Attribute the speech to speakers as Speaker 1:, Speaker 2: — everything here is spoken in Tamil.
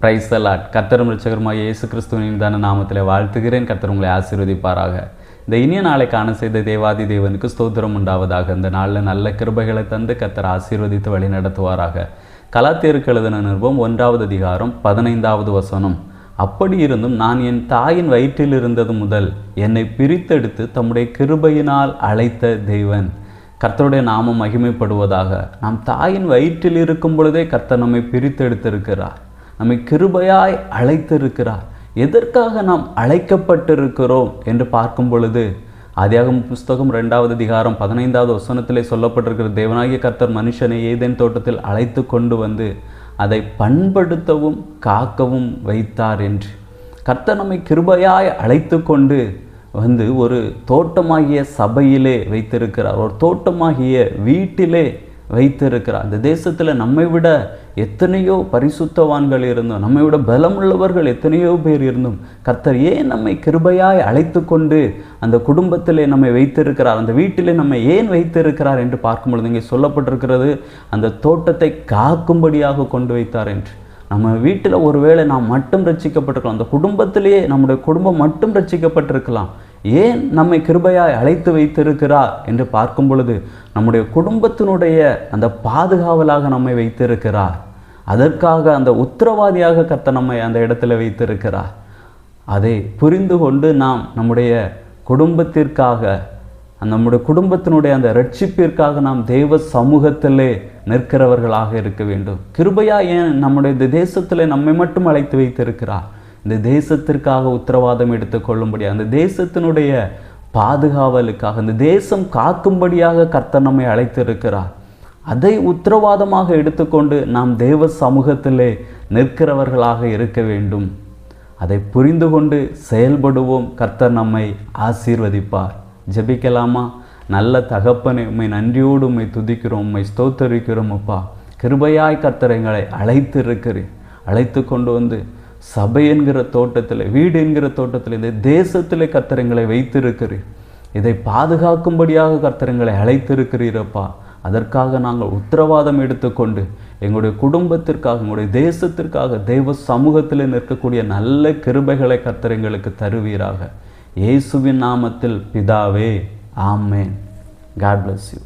Speaker 1: Praise the Lord. கர்த்தரும் இரட்சகருமாகிய இயேசு கிறிஸ்துவின் மீதான நாமத்திலே வாழ்த்துகிறேன். கர்த்தர் உங்களை ஆசீர்வதிப்பாராக. இந்த இனிய நாளை காண செய்த தேவாதி தேவனுக்கு ஸ்தோத்திரம் உண்டாவதாக. இந்த நாளில் நல்ல கிருபைகளை தந்து கர்த்தர் ஆசீர்வதித்து வழி நடத்துவாராக. கலாத்தியருக்கு எழுதின நிருபம் 1வது அதிகாரம் 15வது வசனம். அப்படி இருந்தும் நான் என் தாயின் வயிற்றில் இருந்தது முதல் என்னை பிரித்தெடுத்து தம்முடைய கிருபையினால் அழைத்த தேவன். கர்த்தருடைய நாமம் மகிமைப்படுவதாக. நாம் தாயின் வயிற்றில் இருக்கும் பொழுதே கர்த்தர் நம்மை பிரித்தெடுத்திருக்கிறார், நம்மை கிருபையாய் அழைத்திருக்கிறார். எதற்காக நாம் அழைக்கப்பட்டிருக்கிறோம் என்று பார்க்கும் பொழுது ஆதியாகமம் புஸ்தகம் 2வது அதிகாரம் 15வது வசனத்திலே சொல்லப்பட்டிருக்கிற தேவனாகிய கர்த்தர் மனுஷனை ஏதேன் தோட்டத்தில் அழைத்து கொண்டு வந்து அதை பண்படுத்தவும் காக்கவும் வைத்தார் என்று. கர்த்தர் நம்மை கிருபையாய் அழைத்து கொண்டு வந்து ஒரு தோட்டமாகிய சபையிலே வைத்திருக்கிறார், ஒரு தோட்டமாகிய வீட்டிலே வைத்திருக்கிறார். அந்த தேசத்தில் நம்மை விட எத்தனையோ பரிசுத்தவான்கள் இருந்தும், நம்மை விட பலமுள்ளவர்கள் எத்தனையோ பேர் இருந்தும் கர்த்தர் ஏன் நம்மை கிருபையாய் அழைத்து கொண்டு அந்த குடும்பத்திலே நம்மை வைத்திருக்கிறார், அந்த வீட்டிலே நம்மை ஏன் வைத்திருக்கிறார் என்று பார்க்கும் பொழுது இங்கே சொல்லப்பட்டிருக்கிறது, அந்த தோட்டத்தை காக்கும்படியாக கொண்டு வைத்தார் என்று. நம்ம வீட்டில் ஒருவேளை நாம் மட்டும் ரட்சிக்கப்பட்டிருக்கலாம், அந்த குடும்பத்திலேயே நம்முடைய குடும்பம் மட்டும் ரட்சிக்கப்பட்டிருக்கலாம். ஏன் நம்மை கிருபையாய் அழைத்து வைத்திருக்கிறார் என்று பார்க்கும் பொழுது நம்முடைய குடும்பத்தினுடைய அந்த பாதுகாவலாக நம்மை வைத்திருக்கிறார். அதற்காக அந்த உத்தரவாதியாக கர்த்தர் நம்மை அந்த இடத்துல வைத்திருக்கிறார். அதை புரிந்து கொண்டு நாம் நம்முடைய குடும்பத்திற்காக, நம்முடைய குடும்பத்தினுடைய அந்த ரட்சிப்பிற்காக நாம் தெய்வ சமூகத்திலே நிற்கிறவர்களாக இருக்க வேண்டும். கிருபையா ஏன் நம்முடைய தேசத்திலே நம்மை மட்டும் அழைத்து வைத்திருக்கிறார்? இந்த தேசத்திற்காக உத்தரவாதம் எடுத்துக்கொள்ளும்படி, அந்த தேசத்தினுடைய பாதுகாவலுக்காக, இந்த தேசம் காக்கும்படியாக கர்த்தர் நம்மை அழைத்திருக்கிறார். அதை உத்தரவாதமாக எடுத்துக்கொண்டு நாம் தேவ சமூகத்திலே நிற்கிறவர்களாக இருக்க வேண்டும். அதை புரிந்து கொண்டு செயல்படுவோம். கர்த்தர் நம்மை ஆசீர்வதிப்பார். ஜெபிக்கலாமா? நல்ல தகப்பனே, உம்மை நன்றியோடு உம்மை துதிக்கிறோம், உம்மை ஸ்தோத்தரிக்கிறோம். அப்பா, கிருபையாய் கர்த்தர் எங்களை அழைத்திருக்கிறேன். அழைத்து கொண்டு வந்து சபை என்கிற தோட்டத்தில், வீடு என்கிற தோட்டத்தில், இந்த தேசத்திலே கர்த்தர் எங்களை வைத்திருக்கிறீர். இதை பாதுகாக்கும்படியாக கர்த்தர் எங்களை அழைத்திருக்கிறீரப்பா. அதற்காக நாங்கள் உத்தரவாதம் எடுத்துக்கொண்டு எங்களுடைய குடும்பத்திற்காக, எங்களுடைய தேசத்திற்காக தெய்வ சமூகத்தில் நிற்கக்கூடிய நல்ல கிருபைகளை கர்த்தர் எங்களுக்கு தருவீராக. இயேசுவின் நாமத்தில் பிதாவே, ஆமென். God bless you.